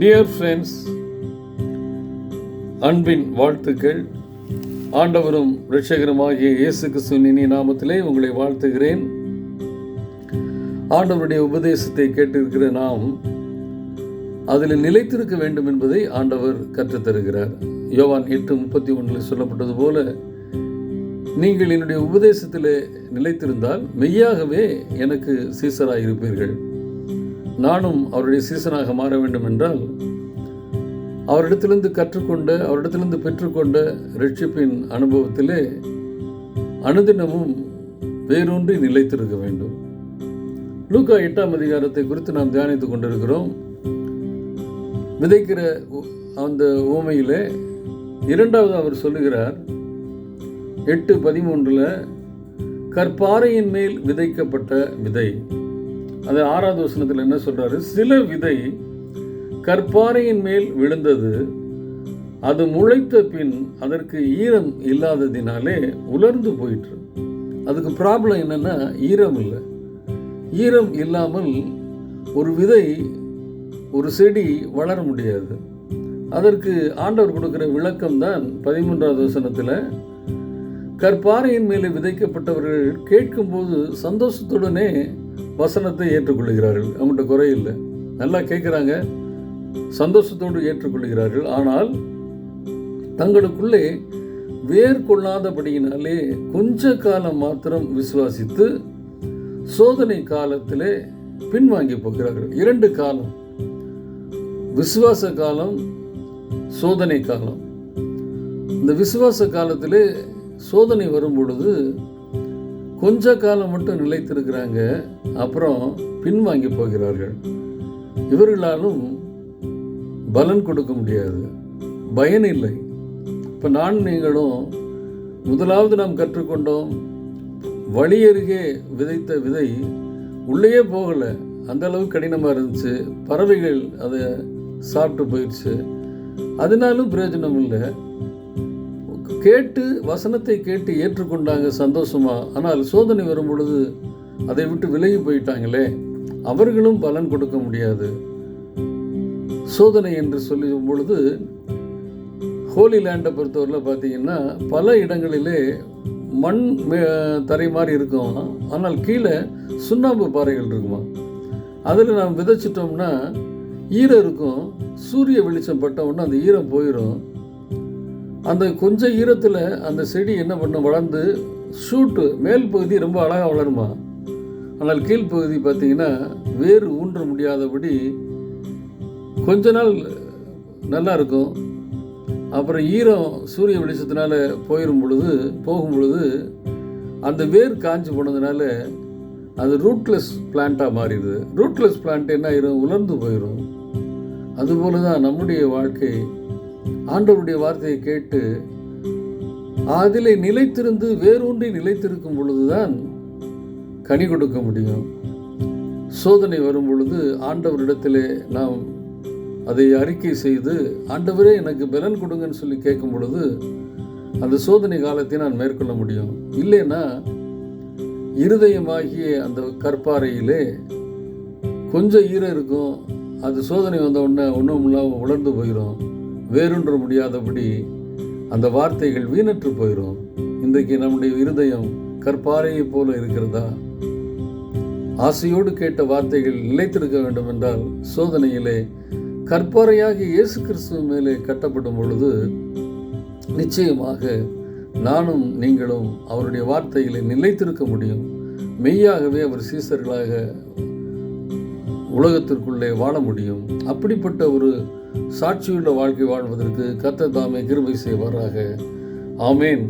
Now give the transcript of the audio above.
Dear friends, அன்பின் வாழ்த்துக்கள். ஆண்டவரும் இரட்சகருமாகிய இயேசு கிறிஸ்துவின் இனிய நாமத்திலே உங்களை வாழ்த்துகிறேன். ஆண்டவருடைய உபதேசத்தை கேட்டிருக்கிற நாம் அதில் நிலைத்திருக்க வேண்டும் என்பதை ஆண்டவர் கற்றுத்தருகிறார். யோவான் 8:31 சொல்லப்பட்டது போல, நீங்கள் என்னுடைய உபதேசத்தில் நிலைத்திருந்தால் மெய்யாகவே எனக்கு சீசராக இருப்பீர்கள். நானும் அவருடைய சீசனாக மாற வேண்டும் என்றால் அவரிடத்திலிருந்து கற்றுக்கொண்ட, அவரிடத்திலிருந்து பெற்றுக்கொண்ட ரட்சிப்பின் அனுபவத்திலே அனுதினமும் வேரூன்றி நிலைத்திருக்க வேண்டும். லூக்கா 8ஆம் அதிகாரத்தை குறித்து நாம் தியானித்துக் கொண்டிருக்கிறோம். விதைக்கிற அந்த உவமையிலே இரண்டாவது அவர் சொல்லுகிறார் 8:13 கற்பாறையின் மேல் விதைக்கப்பட்ட விதை. அது 6வது வசனத்தில் என்ன சொல்றாரு? சில விதை கற்பாறையின் மேல் விழுந்தது, அது முளைத்த பின் அதற்கு ஈரம் இல்லாததினாலே உலர்ந்து போயிற்று. அதுக்கு ப்ராப்ளம் என்னன்னா, ஈரம் இல்லை. ஈரம் இல்லாமல் ஒரு விதை, ஒரு செடி வளர முடியாது. அதற்கு ஆண்டவர் கொடுக்கிற விளக்கம்தான் 13வது வசனத்தில், கற்பாறையின் மேலே விதைக்கப்பட்டவர்கள் கேட்கும்போது சந்தோஷத்துடனே வசனத்தை ஏற்றுக்கொள்கிறார்கள். அவங்கள்ட்ட குறையில்லை, நல்லா கேட்குறாங்க, சந்தோஷத்தோடு ஏற்றுக்கொள்கிறார்கள். ஆனால் தங்களுக்குள்ளே வேர் கொள்ளாதபடியினாலே கொஞ்ச காலம் மாத்திரம் விசுவாசித்து சோதனை காலத்திலே பின்வாங்கி போகிறார்கள். 2 காலம், விசுவாச காலம், சோதனை காலம். இந்த விசுவாச காலத்திலே சோதனை வரும் பொழுது கொஞ்ச காலம் மட்டும் நிலைத்திருக்கிறாங்க, அப்புறம் பின்வாங்கி போகிறார்கள். இவர்களாலும் பலன் கொடுக்க முடியாது, பயன் இல்லை. இப்போ நீங்களும் முதலாவது நாம் கற்றுக்கொண்டோம், வழி அருகே விதைத்த விதை உள்ளேயே போகலை, அந்த அளவுக்கு கடினமாக இருந்துச்சு. பறவைகள் அதை சாப்பிட்டு போயிடுச்சு, அதனாலும் பிரயோஜனம் இல்லை. கேட்டு வசனத்தை கேட்டு ஏற்றுக்கொண்டாங்க சந்தோஷமா, ஆனால் சோதனை வரும் பொழுது அதை விட்டு விலகி போயிட்டாங்களே, அவர்களும் பலன் கொடுக்க முடியாது. சோதனை என்று சொல்லும் பொழுது ஹோலி லேண்டை பொறுத்தவரையில் பார்த்தீங்கன்னா பல இடங்களிலே மண் தரை மாதிரி இருக்கும், ஆனால் கீழே சுண்ணாம்பு பாறைகள் இருக்குமா. அதில் நாம் விதைச்சிட்டோம்னா ஈரம் இருக்கும், சூரிய வெளிச்சம் பட்டவுடனே அந்த ஈரம் போயிடும். அந்த கொஞ்சம் ஈரத்தில் அந்த செடி என்ன பண்ணும், வளர்ந்து ஷூட்டு மேல் பகுதி ரொம்ப அழகாக வளருமா. ஆனால் கீழ்ப்பகுதி பார்த்திங்கன்னா வேறு ஊன்ற முடியாதபடி கொஞ்ச நாள் நல்லா இருக்கும், அப்புறம் ஈரம் சூரிய வெளிச்சத்தினால போகும் பொழுது அந்த வேர் காஞ்சி போனதுனால அது ரூட்லெஸ் பிளான்ட்டாக மாறிடுது. ரூட்லெஸ் பிளான்ட் என்ன ஆயிரும்? உலர்ந்து போயிடும். அதுபோல தான் நம்முடைய வாழ்க்கை. ஆண்டவருடைய வார்த்தையை கேட்டு அதிலே நிலைத்திருந்து வேரூன்றி நிலைத்திருக்கும் பொழுதுதான் கனி கொடுக்க முடியும். சோதனை வரும் பொழுது ஆண்டவரிடத்திலே நாம் அதை அறிக்கை செய்து, ஆண்டவரே எனக்கு பலன் கொடுங்கன்னு சொல்லி கேட்கும் பொழுது அந்த சோதனை காலத்தை நான் மேற்கொள்ள முடியும். இல்லைன்னா இருதயமாகிய அந்த கற்பாறையிலே கொஞ்சம் ஈரம் இருக்கும், அது சோதனை வந்த உடனே ஒன்றும் இல்லாமல் உலர்ந்து போயிடும். வேறொன்ற முடியாதபடி அந்த வார்த்தைகள் வீணற்று போயிடும். இன்றைக்கு நம்முடைய இருதயம் கற்பாறையை போல இருக்கிறதா? ஆசையோடு கேட்ட வார்த்தைகள் நிலைத்திருக்க வேண்டும் என்றால் சோதனையிலே கற்பாறையாகி இயேசு கிறிஸ்துவ மேலே கட்டப்படும் பொழுது நிச்சயமாக நானும் நீங்களும் அவருடைய வார்த்தைகளை நிலைத்திருக்க முடியும். மெய்யாகவே அவர் சீசர்களாக உலகத்திற்குள்ளே வாழ முடியும். அப்படிப்பட்ட ஒரு சாட்சியுள்ள வாழ்க்கை வாழ்வதற்கு கர்த்தர் தாமே கிருபை செய்வாராக. ஆமேன்.